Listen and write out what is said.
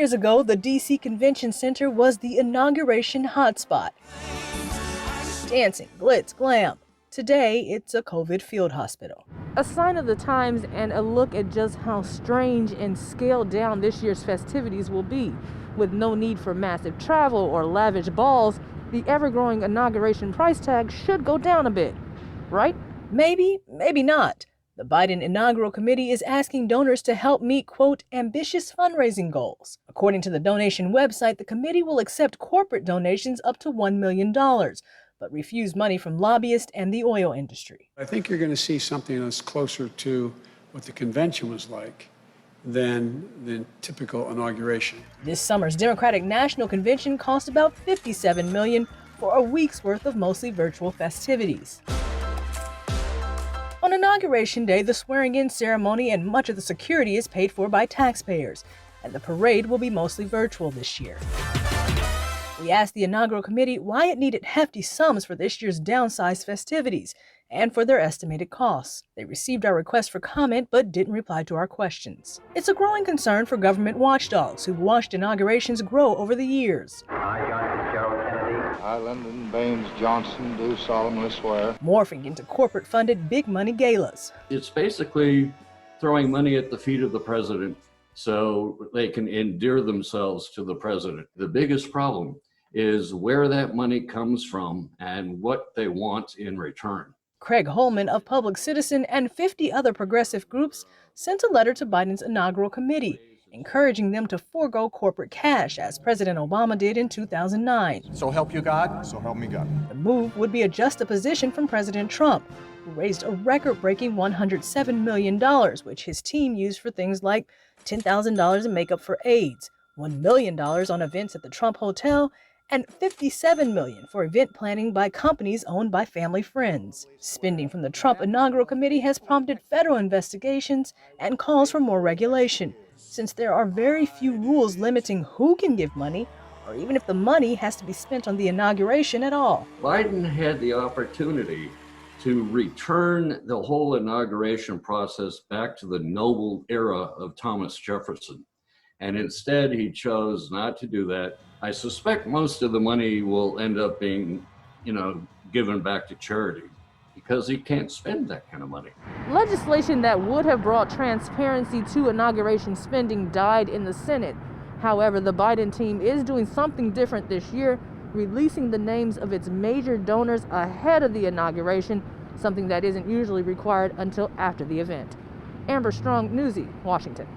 years ago, the D.C. Convention Center was the inauguration hotspot. Dancing, glitz, glam. Today, it's a COVID field hospital. A sign of the times and a look at just how strange and scaled down this year's festivities will be. With no need for massive travel or lavish balls, the ever-growing inauguration price tag should go down a bit, right? Maybe, maybe not. The Biden Inaugural Committee is asking donors to help meet, quote, ambitious fundraising goals. According to the donation website, the committee will accept corporate donations up to $1 million, but refuse money from lobbyists and the oil industry. I think you're going to see something that's closer to what the convention was like than the typical inauguration. This summer's Democratic National Convention cost about $57 million for a week's worth of mostly virtual festivities. On Inauguration Day, the swearing-in ceremony and much of the security is paid for by taxpayers, and the parade will be mostly virtual this year. We asked the Inaugural Committee why it needed hefty sums for this year's downsized festivities and for their estimated costs. They received our request for comment but didn't reply to our questions. It's a growing concern for government watchdogs who've watched inaugurations grow over the years. I, Lyndon Baines Johnson, do solemnly swear. Morphing into corporate-funded big-money galas. It's basically throwing money at the feet of the president so they can endear themselves to the president. The biggest problem is where that money comes from and what they want in return. Craig Holman of Public Citizen and 50 other progressive groups sent a letter to Biden's inaugural committee, encouraging them to forego corporate cash, as President Obama did in 2009. So help you God, so help me God. The move would be a juxtaposition from President Trump, who raised a record-breaking $107 million, which his team used for things like $10,000 in makeup for AIDS, $1 million on events at the Trump Hotel, and $57 million for event planning by companies owned by family friends. Spending from the Trump Inaugural Committee has prompted federal investigations and calls for more regulation, since there are very few rules limiting who can give money, or even if the money has to be spent on the inauguration at all. Biden had the opportunity to return the whole inauguration process back to the noble era of Thomas Jefferson. And instead, he chose not to do that. I suspect most of the money will end up being, given back to charity, because he can't spend that kind of money. Legislation that would have brought transparency to inauguration spending died in the Senate. However, the Biden team is doing something different this year, releasing the names of its major donors ahead of the inauguration, something that isn't usually required until after the event. Amber Strong, Newsy, Washington.